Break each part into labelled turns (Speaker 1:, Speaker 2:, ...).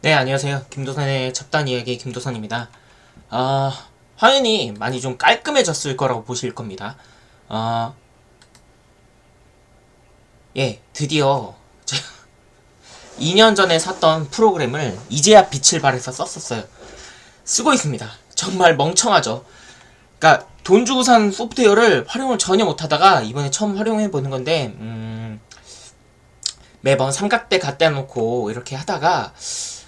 Speaker 1: 네, 안녕하세요. 김도산의 잡다한 이야기 김도산입니다. 화면이 많이 좀 깔끔해졌을 거라고 보실 겁니다. 아, 예, 드디어 제가 2년 전에 샀던 프로그램을 이제야 빛을 발해서 썼었어요. 쓰고 있습니다. 정말 멍청하죠. 그러니까 돈 주고 산 소프트웨어를 활용을 전혀 못하다가 이번에 처음 활용해보는 건데, 매번 삼각대 갖다 놓고 이렇게 하다가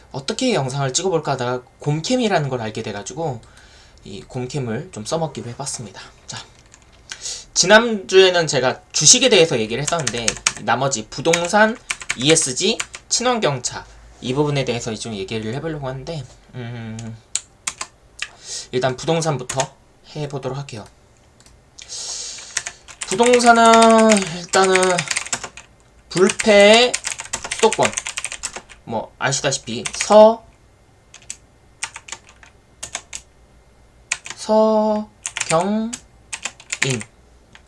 Speaker 1: 어떻게 영상을 찍어볼까 하다가 곰캠이라는 걸 알게 돼가지고 이 곰캠을 좀 써먹기로 해봤습니다. 자, 지난주에는 제가 주식에 대해서 얘기를 했었는데 나머지 부동산, ESG, 친환경차 이 부분에 대해서 좀 얘기를 해보려고 하는데 일단 부동산부터 해보도록 할게요. 부동산은 일단은 불패의 수도권 뭐 아시다시피 서경인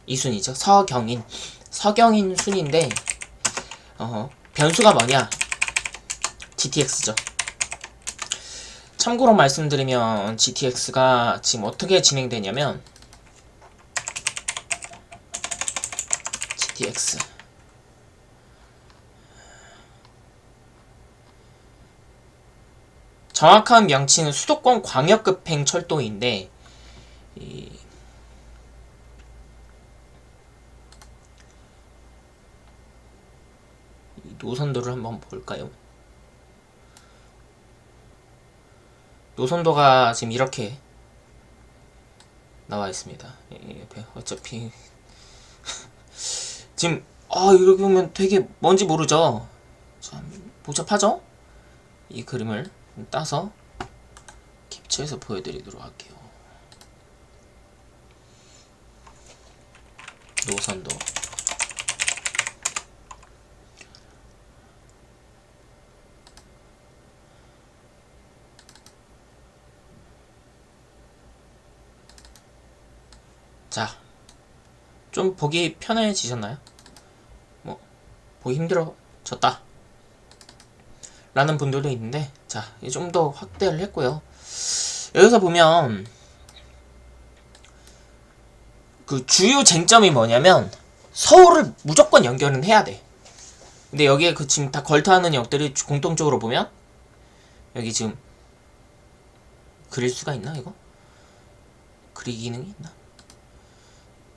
Speaker 1: 이 순이죠. 서경인 순인데 변수가 뭐냐? GTX죠. 참고로 말씀드리면 GTX가 지금 어떻게 진행되냐면 GTX 정확한 명칭은 수도권 광역급행 철도인데 이 노선도를 한번 볼까요? 노선도가 지금 이렇게 나와 있습니다. 어차피 지금 이렇게 보면 되게 뭔지 모르죠? 참 복잡하죠? 이 그림을 따서 캡처해서 보여드리도록 할게요. 노선도 자, 좀 보기 편해지셨나요? 뭐 보기 힘들어졌다 라는 분들도 있는데, 자, 좀 더 확대를 했고요. 여기서 보면 그 주요 쟁점이 뭐냐면 서울을 무조건 연결은 해야 돼. 근데 여기에 그 지금 다 걸터하는 역들이 공통적으로 보면 여기 지금 그릴 수가 있나 이거? 그리기 기능이 있나?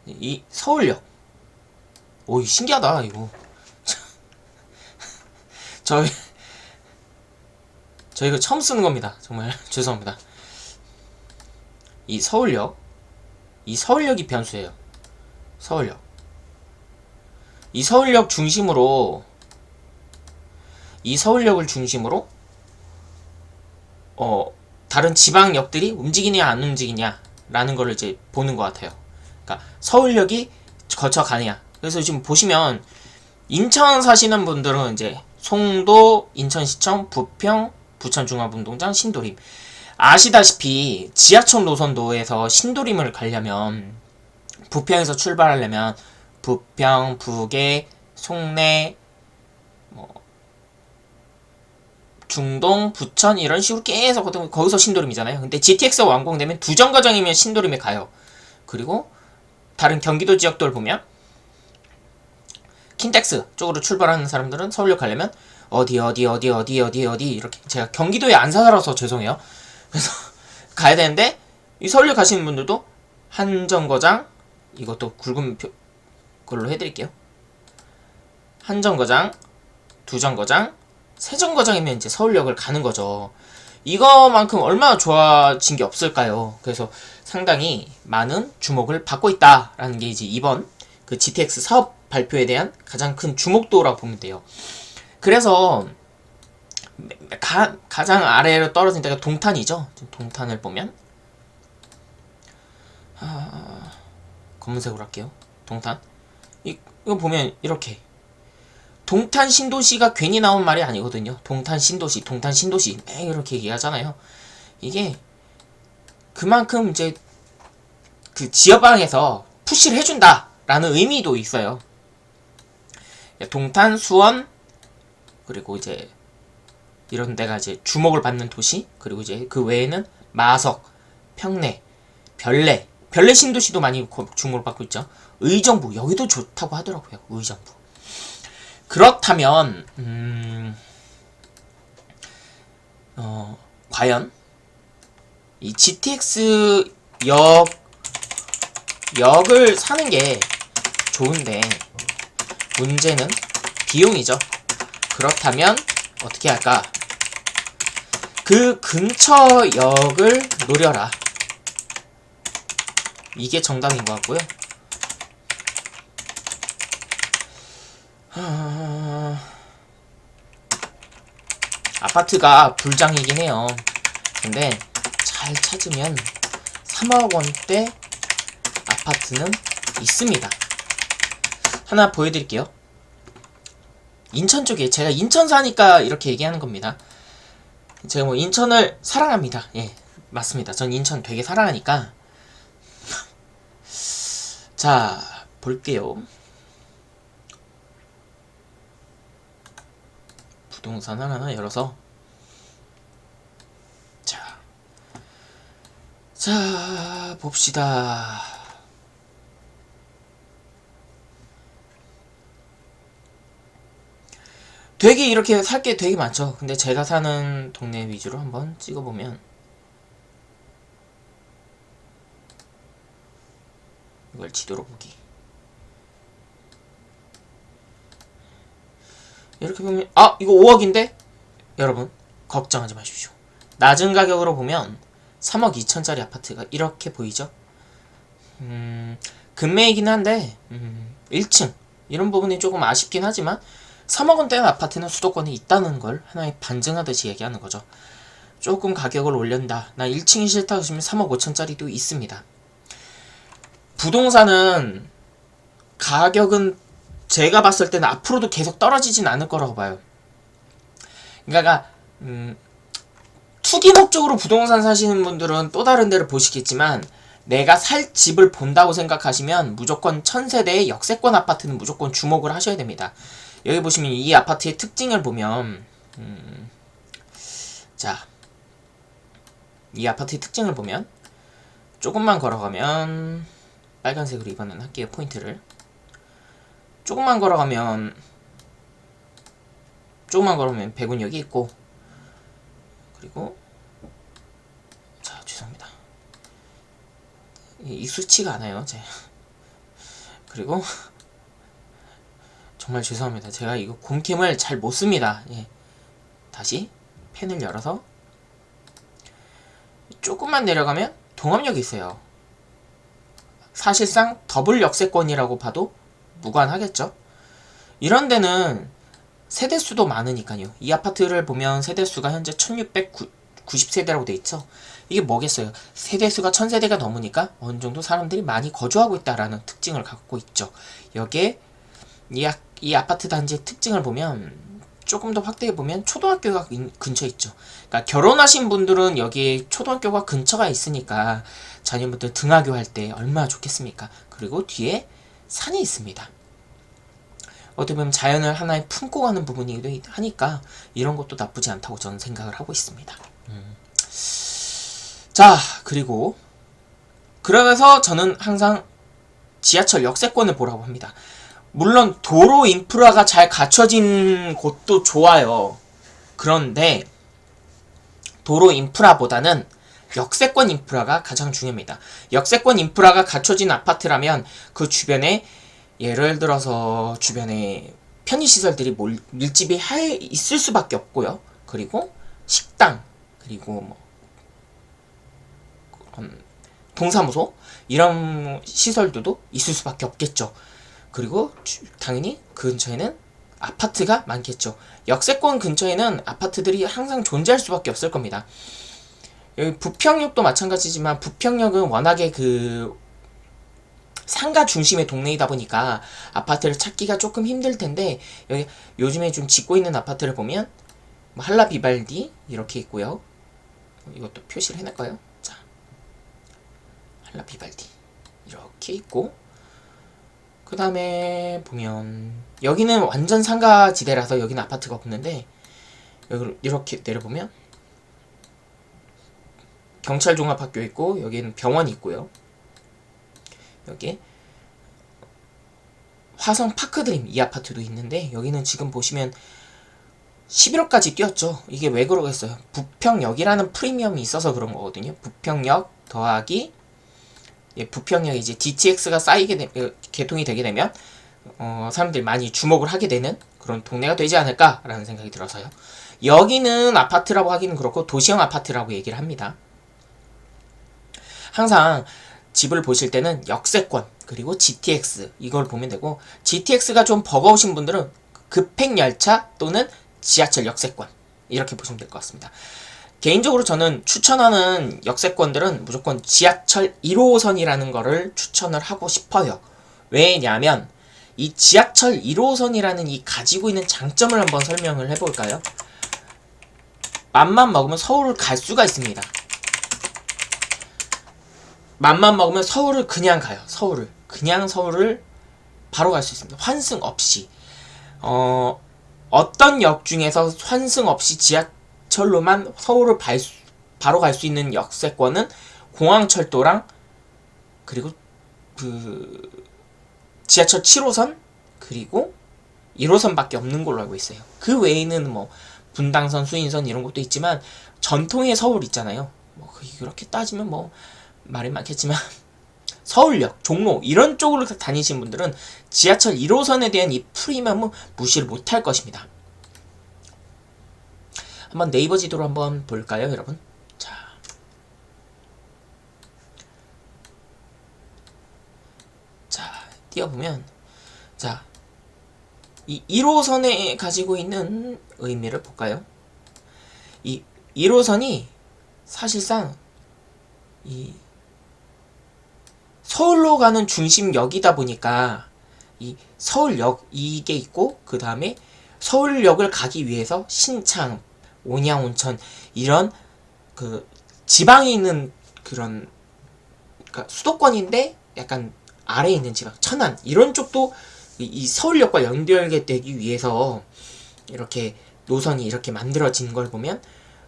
Speaker 1: 이 서울역. 오, 신기하다 이거. 저 이거 처음 쓰는 겁니다. 정말 죄송합니다. 이 서울역이 변수예요. 서울역. 이 서울역을 중심으로 다른 지방역들이 움직이냐 안 움직이냐라는 거를 이제 보는 것 같아요. 그러니까 서울역이 거쳐가느냐. 그래서 지금 보시면 인천 사시는 분들은 이제 송도, 인천시청, 부평, 부천중앙운동장, 신도림. 아시다시피 지하철 노선도에서 신도림을 가려면 부평에서 출발하려면 부평, 부계, 송내, 중동, 부천 이런 식으로 계속 거기서 신도림이잖아요. 근데 GTX가 완공되면 두 정거장이면 신도림에 가요. 그리고 다른 경기도 지역들 보면 킨텍스 쪽으로 출발하는 사람들은 서울역 가려면 어디 이렇게, 제가 경기도에 안 살아서 죄송해요. 그래서 가야 되는데 이 서울역 가시는 분들도 한 정거장, 이것도 굵은 걸로 해드릴게요. 한 정거장, 두 정거장, 세 정거장이면 이제 서울역을 가는 거죠. 이거만큼 얼마나 좋아진 게 없을까요? 그래서 상당히 많은 주목을 받고 있다라는 게 이제 이번 그 GTX 사업 발표에 대한 가장 큰 주목도라고 보면 돼요. 그래서 가장 아래로 떨어진 데가 동탄이죠. 동탄을 보면 검은색으로 할게요. 동탄. 이거 보면 이렇게 동탄 신도시가 괜히 나온 말이 아니거든요. 동탄 신도시 이렇게 얘기하잖아요. 이게 그만큼 이제 그 지역방에서 푸시를 해준다라는 의미도 있어요. 동탄, 수원, 그리고 이제 이런 데가 이제 주목을 받는 도시, 그리고 이제 그 외에는 마석, 평내, 별내 신도시도 많이 주목을 받고 있죠. 의정부, 여기도 좋다고 하더라고요. 의정부. 그렇다면 과연 이 GTX 역을 사는 게 좋은데 문제는 비용이죠. 그렇다면 어떻게 할까? 그 근처 역을 노려라. 이게 정답인 것 같고요. 아파트가 불장이긴 해요. 근데 잘 찾으면 3억 원대 아파트는 있습니다. 하나 보여드릴게요. 인천 쪽에, 제가 인천 사니까 이렇게 얘기하는 겁니다. 제가 뭐 인천을 사랑합니다. 예, 맞습니다. 전 인천 되게 사랑하니까. 자, 볼게요. 부동산 하나 열어서 자 봅시다. 되게 이렇게 살 게 되게 많죠. 근데 제가 사는 동네 위주로 한번 찍어보면 이걸 지도로 보기. 이렇게 보면 이거 5억인데? 여러분 걱정하지 마십시오. 낮은 가격으로 보면 3억 2천짜리 아파트가 이렇게 보이죠? 금매이긴 한데 1층 이런 부분이 조금 아쉽긴 하지만 3억 원대의 아파트는 수도권에 있다는 걸 하나의 반증하듯이 얘기하는 거죠. 조금 가격을 올린다. 나 1층이 싫다 하시면 3억 5천짜리도 있습니다. 부동산은 가격은 제가 봤을 때는 앞으로도 계속 떨어지진 않을 거라고 봐요. 그러니까 투기 목적으로 부동산 사시는 분들은 또 다른 데를 보시겠지만 내가 살 집을 본다고 생각하시면 무조건 1000세대의 역세권 아파트는 무조건 주목을 하셔야 됩니다. 여기 보시면 이 아파트의 특징을 보면 자, 이 아파트의 특징을 보면 조금만 걸어가면 빨간색으로 이번엔 할게요. 포인트를 조금만 걸어가면 백운역이 있고, 그리고 자 죄송합니다. 익숙치가 않아요. 제가. 그리고 정말 죄송합니다. 제가 이거 곰캠을 잘 못씁니다. 예. 다시 펜을 열어서 조금만 내려가면 동암역이 있어요. 사실상 더블 역세권이라고 봐도 무관하겠죠. 이런 데는 세대수도 많으니까요. 이 아파트를 보면 세대수가 현재 1690세대라고 돼 있죠. 이게 뭐겠어요? 세대수가 1000세대가 넘으니까 어느 정도 사람들이 많이 거주하고 있다라는 특징을 갖고 있죠. 여기에 이 아파트 단지의 특징을 보면 조금 더 확대해 보면 초등학교가 근처에 있죠. 그러니까 결혼하신 분들은 여기에 초등학교가 근처가 있으니까 자녀분들 등하교 할 때 얼마나 좋겠습니까? 그리고 뒤에 산이 있습니다. 어떻게 보면 자연을 하나에 품고 가는 부분이기도 하니까 이런 것도 나쁘지 않다고 저는 생각을 하고 있습니다. 자, 그리고 그래서 저는 항상 지하철 역세권을 보라고 합니다. 물론 도로 인프라가 잘 갖춰진 곳도 좋아요. 그런데 도로 인프라보다는 역세권 인프라가 가장 중요합니다. 역세권 인프라가 갖춰진 아파트라면 그 주변에 예를 들어서 주변에 편의시설들이 밀집이 있을 수밖에 없고요. 그리고 식당, 그리고 뭐 동사무소 이런 시설들도 있을 수밖에 없겠죠. 그리고 당연히 그 근처에는 아파트가 많겠죠. 역세권 근처에는 아파트들이 항상 존재할 수밖에 없을 겁니다. 여기 부평역도 마찬가지지만 부평역은 워낙에 그 상가 중심의 동네이다 보니까 아파트를 찾기가 조금 힘들 텐데 여기 요즘에 좀 짓고 있는 아파트를 보면 뭐 한라 비발디 이렇게 있고요. 이것도 표시를 해낼까요? 자, 한라 비발디 이렇게 있고, 그 다음에 보면 여기는 완전 상가지대라서 여기는 아파트가 없는데 여기 이렇게 내려보면 경찰 종합학교 있고 여기는 병원이 있고요. 여기 화성 파크드림 이 아파트도 있는데 여기는 지금 보시면 11억까지 뛰었죠. 이게 왜 그러겠어요? 부평역이라는 프리미엄이 있어서 그런 거거든요. 부평역 더하기 부평역에 이제 DTX가 개통이 되게 되면 사람들이 많이 주목을 하게 되는 그런 동네가 되지 않을까라는 생각이 들어서요. 여기는 아파트라고 하기는 그렇고 도시형 아파트라고 얘기를 합니다. 항상 집을 보실 때는 역세권 그리고 GTX 이걸 보면 되고, GTX가 좀 버거우신 분들은 급행열차 또는 지하철 역세권 이렇게 보시면 될 것 같습니다. 개인적으로 저는 추천하는 역세권들은 무조건 지하철 1호선이라는 거를 추천을 하고 싶어요. 왜냐면 이 지하철 1호선이라는 이 가지고 있는 장점을 한번 설명을 해볼까요? 맘만 먹으면 서울을 갈 수가 있습니다. 맘만 먹으면 서울을 그냥 가요. 서울을 바로 갈 수 있습니다. 환승 없이. 어떤 역 중에서 환승 없이 지하철로만 서울을 바로 갈 수 있는 역세권은 공항철도랑 그리고 지하철 7호선 그리고 1호선밖에 없는 걸로 알고 있어요. 그 외에는 뭐 분당선, 수인선 이런 것도 있지만 전통의 서울 있잖아요. 뭐 그렇게 따지면 뭐 말이 많겠지만 서울역, 종로 이런 쪽으로 다니신 분들은 지하철 1호선에 대한 이 프리미엄은 무시를 못할 것입니다. 한번 네이버 지도로 한번 볼까요, 여러분? 자, 띄워보면 이 1호선에 가지고 있는 의미를 볼까요? 이 1호선이 사실상 이 서울로 가는 중심역이다 보니까 이 서울역 이게 있고, 그 다음에 서울역을 가기 위해서 신창, 온양, 온천 이런 그 지방에 있는 그런, 그러니까 수도권인데 약간 아래에 있는 지방, 천안 이런 쪽도 이 서울역과 연결되기 위해서 이렇게 노선이 이렇게 만들어진 걸 보면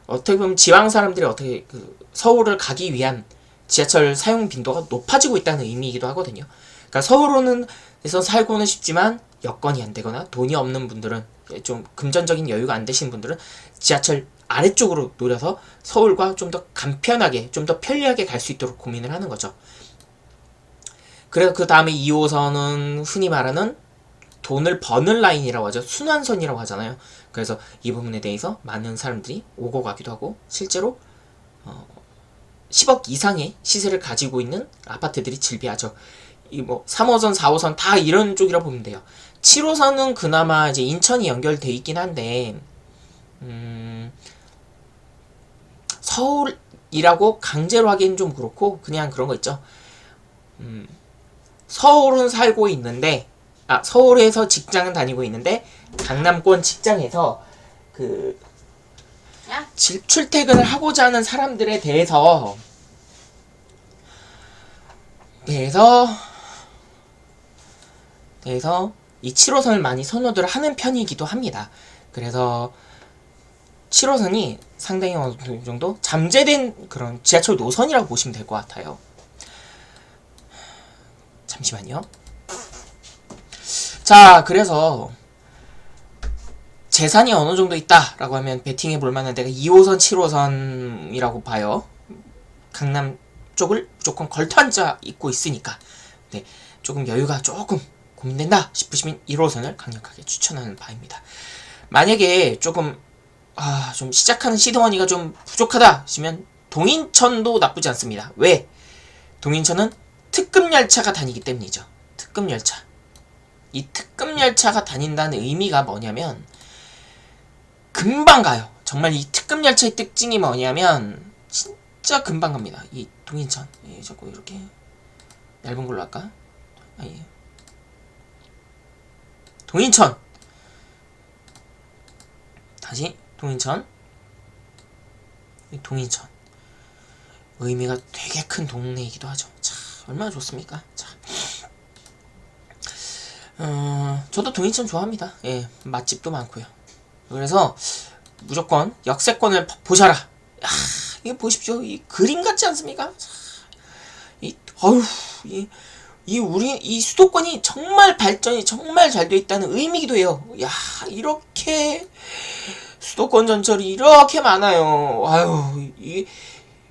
Speaker 1: 어떻게 보면 지방 사람들이 어떻게 서울을 가기 위한 지하철 사용 빈도가 높아지고 있다는 의미이기도 하거든요. 그러니까 서울에서 살고는 싶지만 여건이 안 되거나 돈이 없는 분들은, 좀 금전적인 여유가 안 되신 분들은 지하철 아래쪽으로 노려서 서울과 좀 더 간편하게, 좀 더 편리하게 갈 수 있도록 고민을 하는 거죠. 그래서 그 다음에 2호선은 흔히 말하는 돈을 버는 라인이라고 하죠. 순환선이라고 하잖아요. 그래서 이 부분에 대해서 많은 사람들이 오고 가기도 하고, 실제로 10억 이상의 시세를 가지고 있는 아파트들이 즐비하죠. 이 뭐 3호선, 4호선 다 이런 쪽이라 보면 돼요. 7호선은 그나마 이제 인천이 연결돼 있긴 한데 서울이라고 강제로 하기엔 좀 그렇고, 그냥 그런 거 있죠. 서울은 살고 있는데, 서울에서 직장은 다니고 있는데 강남권 직장에서 출퇴근을 하고자 하는 사람들에 대해서 이 7호선을 많이 선호를 하는 편이기도 합니다. 그래서 7호선이 상당히 어느 정도 잠재된 그런 지하철 노선이라고 보시면 될 것 같아요. 잠시만요. 자, 그래서 재산이 어느 정도 있다라고 하면 베팅해 볼 만한 데가 2호선, 7호선이라고 봐요. 강남 쪽을 무조건 걸터앉아 있고 있으니까. 네, 조금 여유가 조금 고민된다 싶으시면 1호선을 강력하게 추천하는 바입니다. 만약에 조금 좀 시작하는 시드머니가 좀 부족하다 하시면 동인천도 나쁘지 않습니다. 왜? 동인천은 특급열차가 다니기 때문이죠. 특급열차. 이 특급열차가 다닌다는 의미가 뭐냐면 금방 가요. 정말 이 특급열차의 특징이 뭐냐면 진짜 금방 갑니다. 이 동인천. 자꾸 이렇게 얇은 걸로 할까? 동인천. 다시 동인천. 동인천. 의미가 되게 큰 동네이기도 하죠. 자, 얼마나 좋습니까? 자. 저도 동인천 좋아합니다. 예, 맛집도 많고요. 그래서 무조건 역세권을 보셔라. 야, 이거 보십시오. 이 그림 같지 않습니까? 어휴, 이 수도권이 정말 발전이 정말 잘 돼 있다는 의미기도 해요. 야, 이렇게 수도권 전철이 이렇게 많아요. 아유,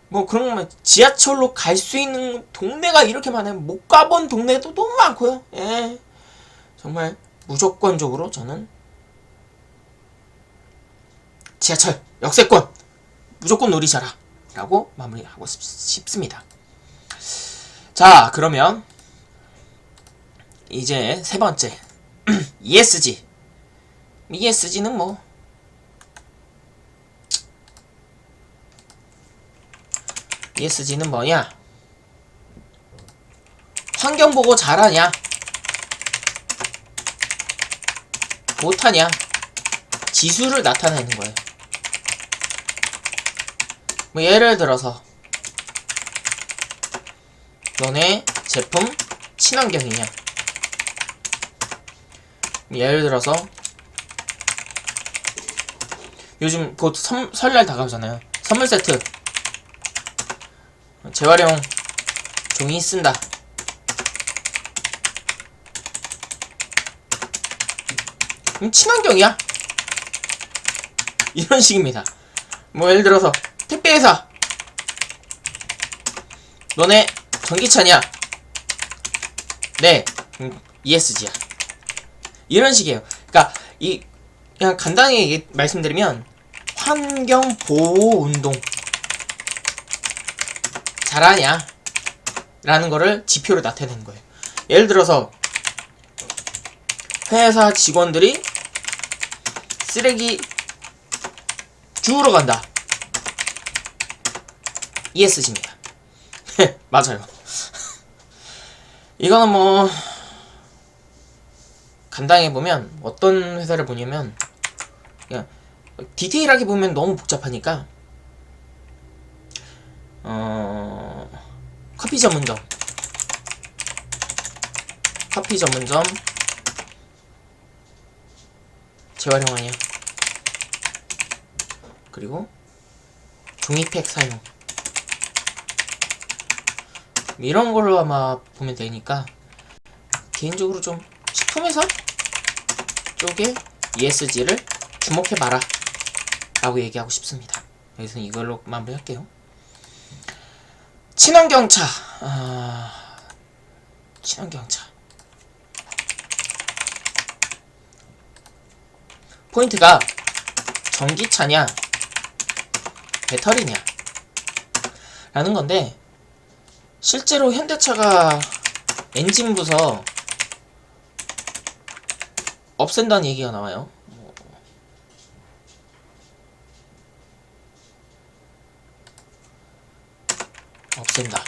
Speaker 1: 뭐 그런 거 지하철로 갈 수 있는 동네가 이렇게 많아요. 못 가본 동네도 너무 많고요. 예, 정말 무조건적으로 저는 지하철 역세권 무조건 노리셔라 라고 마무리하고 싶습니다. 자, 그러면 이제 세 번째 ESG. ESG는 뭐 ESG는 뭐냐? 환경 보고 잘하냐? 못하냐? 지수를 나타내는 거예요. 뭐 예를 들어서 너네 제품 친환경이냐? 예를 들어서 요즘 곧 설날 다가오잖아요. 선물 세트 재활용 종이 쓴다. 그럼 친환경이야? 이런 식입니다. 뭐 예를 들어서 택배회사 너네 전기차냐? 네, ESG야. 이런 식이에요. 그러니까 그냥 간단히 말씀드리면 환경 보호 운동 잘하냐? 라는 거를 지표로 나타내는 거예요. 예를 들어서 회사 직원들이 쓰레기 주우러 간다. ESG입니다. 맞아요. 이거는 뭐 간단히 보면 어떤 회사를 보냐면 그냥 디테일하게 보면 너무 복잡하니까 커피 전문점 재활용하냐, 그리고 종이팩 사용 이런 걸로 아마 보면 되니까 개인적으로 좀 식품회사 쪽에 ESG를 주목해봐라 라고 얘기하고 싶습니다. 여기서 이걸로 마무리할게요. 친환경차. 친환경차 포인트가 전기차냐 배터리냐 라는 건데, 실제로 현대차가 엔진 부서 없앤다는 얘기가 나와요. 없앤다.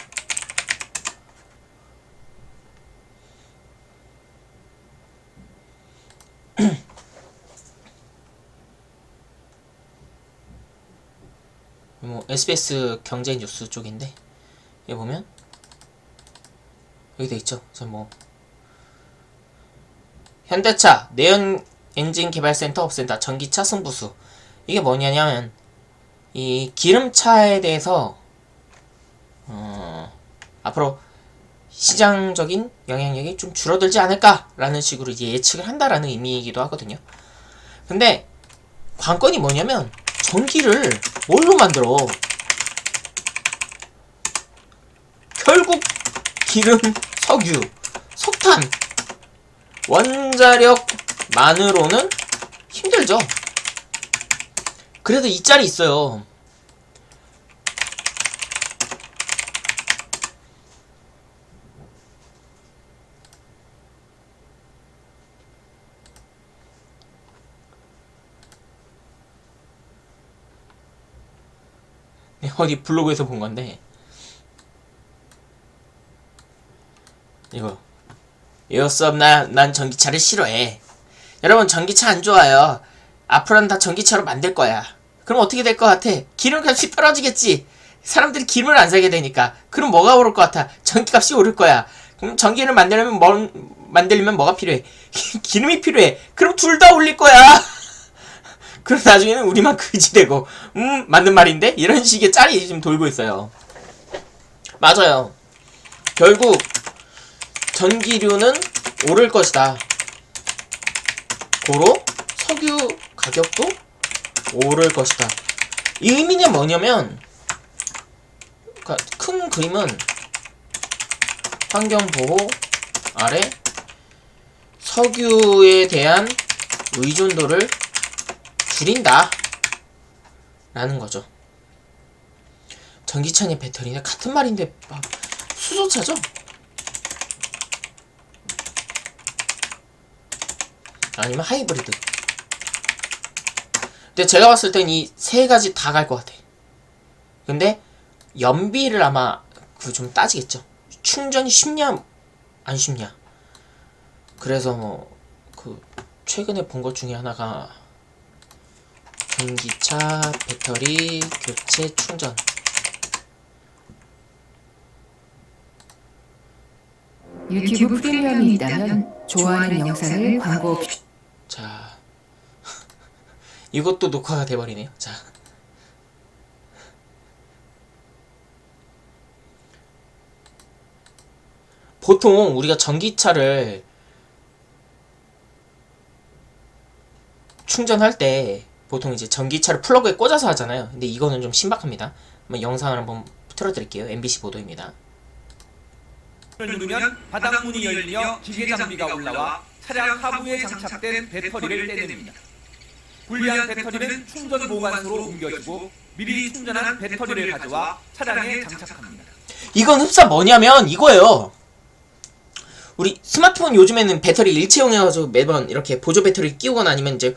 Speaker 1: 뭐 SBS 경제 뉴스 쪽인데 여기 보면 여기 돼 있죠. 뭐 현대차 내연 엔진 개발센터 없앤다. 전기차 승부수. 이게 뭐냐면 이 기름차에 대해서 앞으로 시장적인 영향력이 좀 줄어들지 않을까라는 식으로 이제 예측을 한다라는 의미이기도 하거든요. 근데 관건이 뭐냐면 전기를 뭘로 만들어? 결국 기름, 석유, 석탄, 원자력만으로는 힘들죠. 그래도 이 짤이 있어요. 어디 블로그에서 본 건데, 이거 에어썸 난 전기차를 싫어해. 여러분 전기차 안 좋아요. 앞으로는 다 전기차로 만들 거야. 그럼 어떻게 될 것 같아? 기름값이 떨어지겠지. 사람들이 기름을 안 사게 되니까. 그럼 뭐가 오를 것 같아? 전기값이 오를 거야. 그럼 전기를 만들려면 뭐가 필요해? 기름이 필요해. 그럼 둘 다 올릴 거야. 그럼 나중에는 우리만 그지되고 맞는 말인데? 이런 식의 짤이 지금 돌고 있어요. 맞아요. 결국 전기료는 오를 것이다. 고로 석유 가격도 오를 것이다. 이 의미는 뭐냐면, 그러니까 큰 그림은 환경보호 아래 석유에 대한 의존도를 줄인다 라는 거죠. 전기차냐 배터리냐 같은 말인데 수소차죠? 아니면 하이브리드. 근데 제가 봤을 땐 이 세 가지 다 갈 것 같아. 근데 연비를 아마 좀 따지겠죠. 충전이 쉽냐 안 쉽냐. 그래서 뭐 최근에 본 것 중에 하나가 전기차 배터리 교체 충전.
Speaker 2: 유튜브 프리미엄이 있다면 좋아하는 영상을 광고 없이.
Speaker 1: 자, 이것도 녹화가 돼버리네요. 자, 보통 우리가 전기차를 충전할 때 보통 이제 전기차를 플러그에 꽂아서 하잖아요. 근데 이거는 좀 신박합니다. 한번 영상을 한번 틀어드릴게요. MBC 보도입니다.
Speaker 3: 누르면 바닥문이 열리며 기계 장비가 올라와 차량 하부에 장착된 배터리를 떼냅니다. 분리한 배터리는 충전 보관소로 옮겨지고 미리 충전한 배터리를 가져와 차량에 장착합니다.
Speaker 1: 이건 흡사 뭐냐면 이거예요. 우리 스마트폰 요즘에는 배터리 일체형이어서 매번 이렇게 보조 배터리 끼우거나 아니면 이제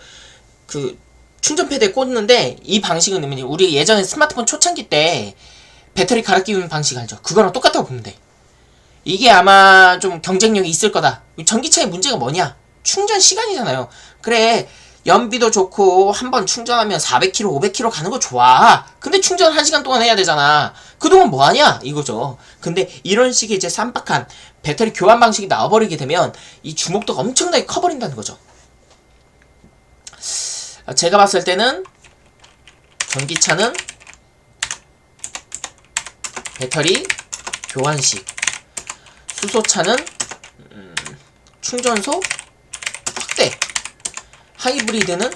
Speaker 1: 충전 패드에 꽂는데, 이 방식은 우리 예전에 스마트폰 초창기 때 배터리 갈아 끼우는 방식 알죠? 그거랑 똑같다고 보면 돼. 이게 아마 좀 경쟁력이 있을 거다. 전기차의 문제가 뭐냐? 충전 시간이잖아요. 그래, 연비도 좋고 한번 충전하면 400km, 500km 가는 거 좋아. 근데 충전 1시간 동안 해야 되잖아. 그동안 뭐 하냐? 이거죠. 근데 이런 식의 이제 쌈박한 배터리 교환 방식이 나와버리게 되면 이 주목도가 엄청나게 커버린다는 거죠. 제가 봤을 때는 전기차는 배터리 교환식, 수소차는 충전소 확대, 하이브리드는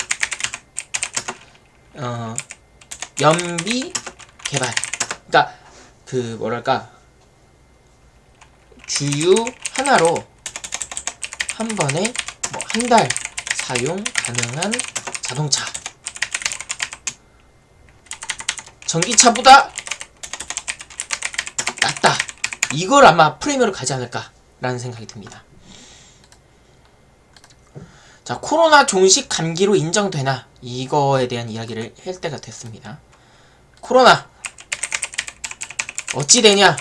Speaker 1: 연비 개발. 그러니까 뭐랄까, 주유 하나로 한 번에 뭐 한 달 사용 가능한 자동차. 전기차보다 낫다. 이걸 아마 프리미어로 가지 않을까라는 생각이 듭니다. 자, 코로나 종식 감기로 인정되나? 이거에 대한 이야기를 할 때가 됐습니다. 코로나 어찌 되냐?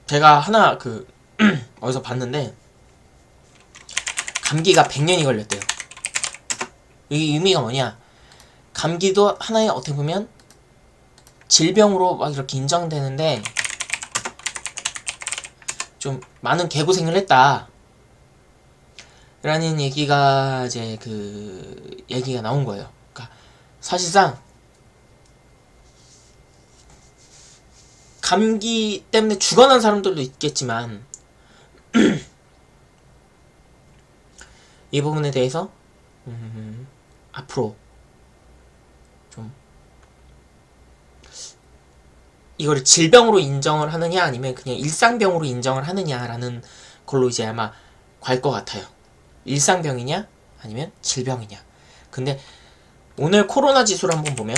Speaker 1: 제가 하나 어디서 봤는데 감기가 100년이 걸렸대요. 이 의미가 뭐냐? 감기도 하나의 어떻게 보면 질병으로 막 이렇게 인정되는데 좀 많은 개고생을 했다 라는 얘기가 이제 얘기가 나온 거예요. 그러니까 사실상 감기 때문에 죽어난 사람들도 있겠지만 이 부분에 대해서 앞으로 좀 이거를 질병으로 인정을 하느냐 아니면 그냥 일상병으로 인정을 하느냐라는 걸로 이제 아마 갈 것 같아요. 일상병이냐 아니면 질병이냐. 근데 오늘 코로나 지수를 한번 보면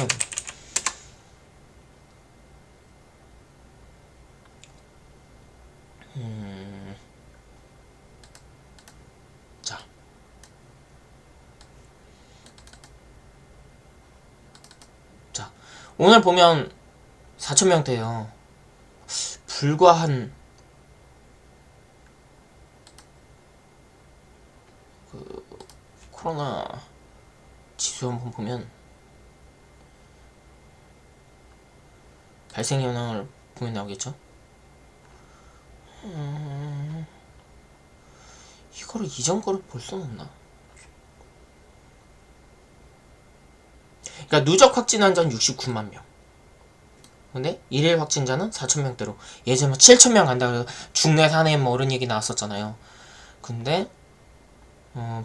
Speaker 1: 자 오늘 보면 4,000명대요. 불과 한 코로나 지수 한번 보면 발생 현황을 보면 나오겠죠? 이거를 이전 거를 볼 수는 없나? 그러니까 누적 확진 환자는 69만 명. 근데 일일 확진자는 4,000명대로. 예전에 7,000명 간다 그래서 중내 산에 뭐 이런 얘기 나왔었잖아요. 근데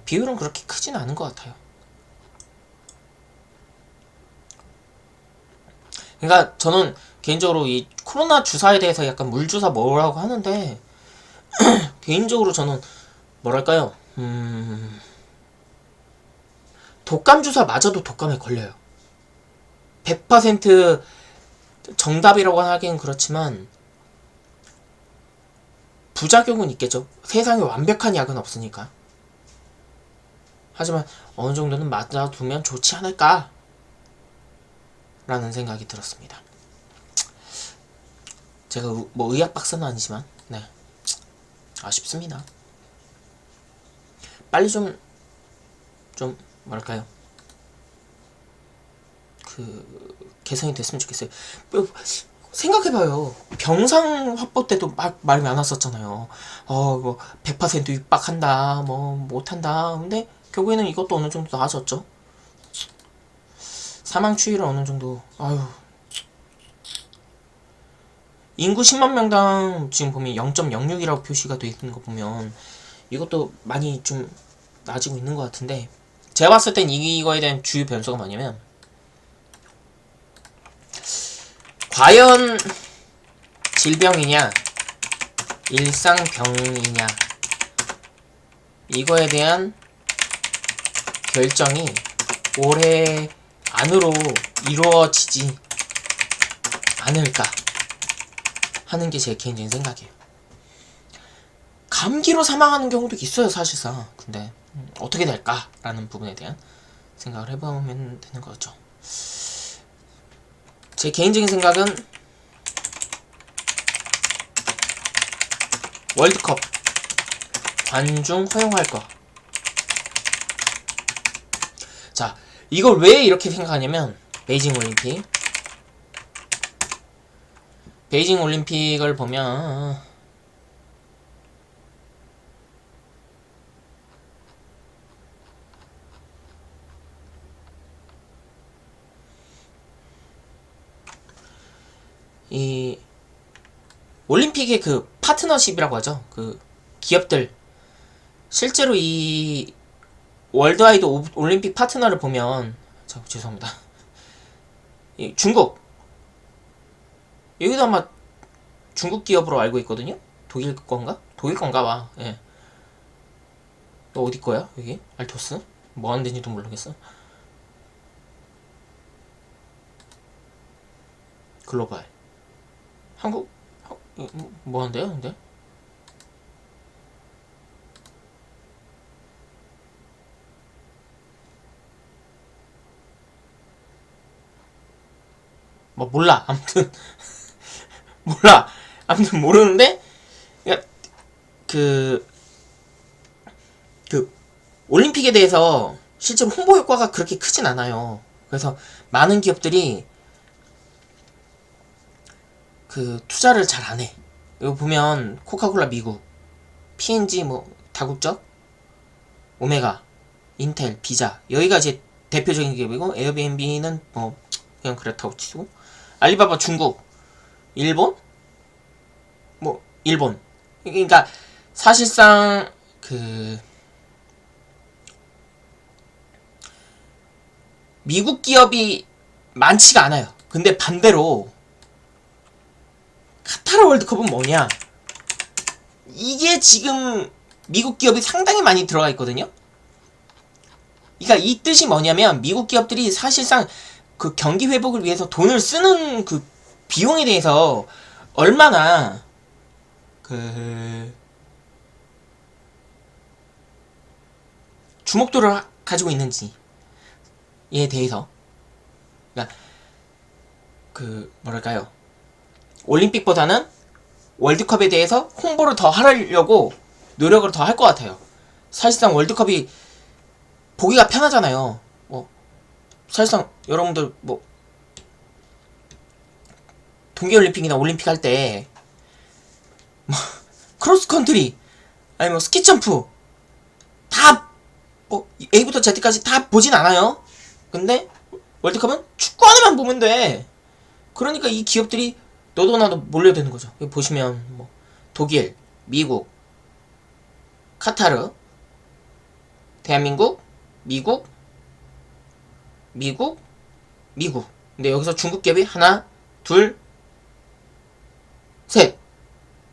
Speaker 1: 비율은 그렇게 크진 않은 것 같아요. 그러니까 저는 개인적으로 이 코로나 주사에 대해서 약간 물주사 뭐라고 하는데 개인적으로 저는 뭐랄까요, 독감 주사 맞아도 독감에 걸려요. 100% 정답이라고 하기엔 그렇지만 부작용은 있겠죠. 세상에 완벽한 약은 없으니까. 하지만 어느 정도는 맞아두면 좋지 않을까 라는 생각이 들었습니다. 제가 뭐 의학 박사는 아니지만 네, 아쉽습니다. 빨리 좀 뭐랄까요, 개선이 됐으면 좋겠어요. 생각해봐요. 병상 확보 때도 막 말이 많았었잖아요. 뭐 100% 육박한다, 뭐 못한다. 근데 결국에는 이것도 어느 정도 나아졌죠. 사망 추이를 어느 정도, 인구 10만 명당 지금 보면 0.06이라고 표시가 되어 있는 거 보면 이것도 많이 좀 나아지고 있는 것 같은데, 제가 봤을 땐 이거에 대한 주요 변수가 뭐냐면, 과연 질병이냐 일상병이냐 이거에 대한 결정이 올해 안으로 이루어지지 않을까 하는 게 제 개인적인 생각이에요. 감기로 사망하는 경우도 있어요, 사실상. 근데 어떻게 될까라는 부분에 대한 생각을 해보면 되는 거죠. 제 개인적인 생각은 월드컵 관중 허용할 거. 자, 이걸 왜 이렇게 생각하냐면 베이징 올림픽을 보면 이 올림픽의 그 파트너십이라고 하죠. 그 기업들, 실제로 이 월드와이드 올림픽 파트너를 보면, 죄송합니다. 이 중국, 여기도 아마 중국 기업으로 알고 있거든요. 독일 건가 봐. 예. 너 어디 거야? 여기 알토스? 뭐 하는 데인지도 모르겠어. 글로벌. 한국 뭐 한대요, 근데? 뭐 몰라. 아무튼 몰라. 아무튼 모르는데, 그러니까 그 올림픽에 대해서 실제로 홍보 효과가 그렇게 크진 않아요. 그래서 많은 기업들이 투자를 잘 안 해. 이거 보면 코카콜라 미국, P&G 뭐 다국적, 오메가, 인텔, 비자, 여기가 이제 대표적인 기업이고, 에어비앤비는 뭐 그냥 그렇다고 치고, 알리바바 중국, 일본, 뭐 일본. 그러니까 사실상 미국 기업이 많지가 않아요. 근데 반대로 카타르 월드컵은 뭐냐? 이게 지금 미국 기업이 상당히 많이 들어가 있거든요. 그러니까 이 뜻이 뭐냐면 미국 기업들이 사실상 그 경기 회복을 위해서 돈을 쓰는 그 비용에 대해서 얼마나 주목도를 가지고 있는지에 대해서, 그러니까 뭐랄까요, 올림픽보다는 월드컵에 대해서 홍보를 더 하려고 노력을 더 할 것 같아요. 사실상 월드컵이 보기가 편하잖아요. 뭐 사실상 여러분들 뭐 동계올림픽이나 올림픽 할 때 뭐 크로스컨트리 아니 뭐 스키점프 다 뭐 A부터 Z까지 다 보진 않아요. 근데 월드컵은 축구 하나만 보면 돼. 그러니까 이 기업들이 너도 나도 몰려드는 거죠. 여기 보시면 뭐 독일, 미국, 카타르, 대한민국, 미국, 미국, 미국. 근데 여기서 중국 기업이 하나, 둘, 셋.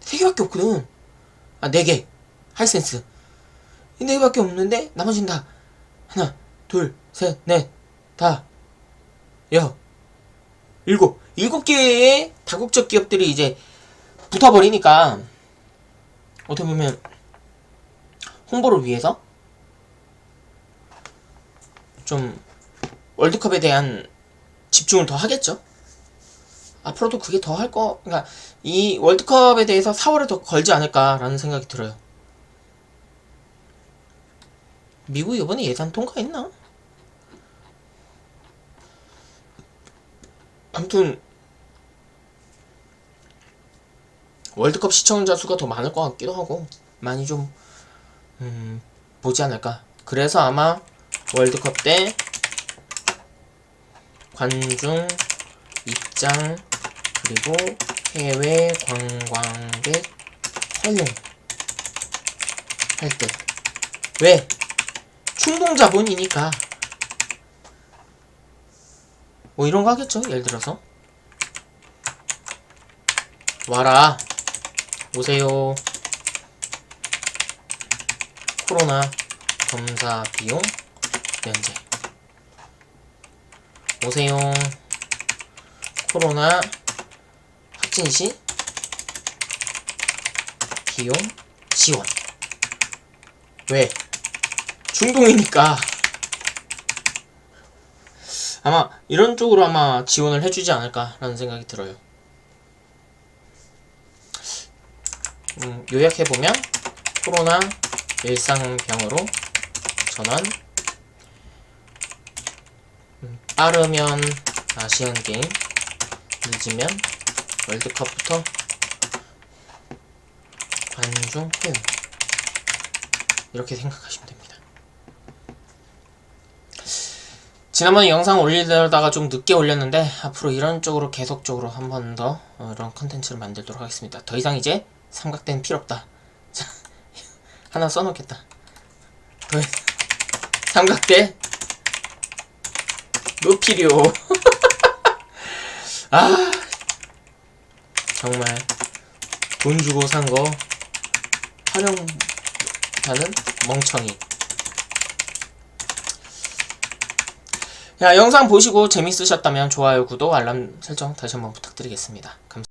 Speaker 1: 세 개밖에 없거든. 아, 네 개. 하이센스. 이 네 개밖에 없는데 나머지는 다 하나, 둘, 셋, 넷, 다, 일곱 개의 다국적 기업들이 이제 붙어버리니까 어떻게 보면 홍보를 위해서 좀 월드컵에 대한 집중을 더 하겠죠. 앞으로도 그게 더 할 거, 그러니까 이 월드컵에 대해서 4월에 더 걸지 않을까라는 생각이 들어요. 미국 이번에 예산 통과했나? 아무튼 월드컵 시청자 수가 더 많을 것 같기도 하고 많이 좀 보지 않을까. 그래서 아마 월드컵 때 관중 입장 그리고 해외 관광객 허용할 때 왜? 충동 자본이니까 뭐 이런 거 하겠죠. 예를 들어서 와라, 오세요, 코로나 검사 비용 면제, 오세요, 코로나 확진 시 비용 지원. 왜? 중동이니까. 아마 이런 쪽으로 아마 지원을 해주지 않을까라는 생각이 들어요. 요약해보면 코로나 일상병으로 전환, 빠르면 아시안게임, 늦으면 월드컵부터 관중 허용, 이렇게 생각하시면 됩니다. 지난번에 영상 올리려다가 좀 늦게 올렸는데 앞으로 이런 쪽으로 계속적으로 한 번 더 이런 컨텐츠를 만들도록 하겠습니다. 더 이상 이제 삼각대는 필요 없다. 자, 하나 써놓겠다. 더 이상 삼각대 노 필요. 아, 정말 돈 주고 산 거 활용하는 멍청이. 야, 영상 보시고 재밌으셨다면 좋아요, 구독, 알람 설정 다시 한번 부탁드리겠습니다. 감사합니다.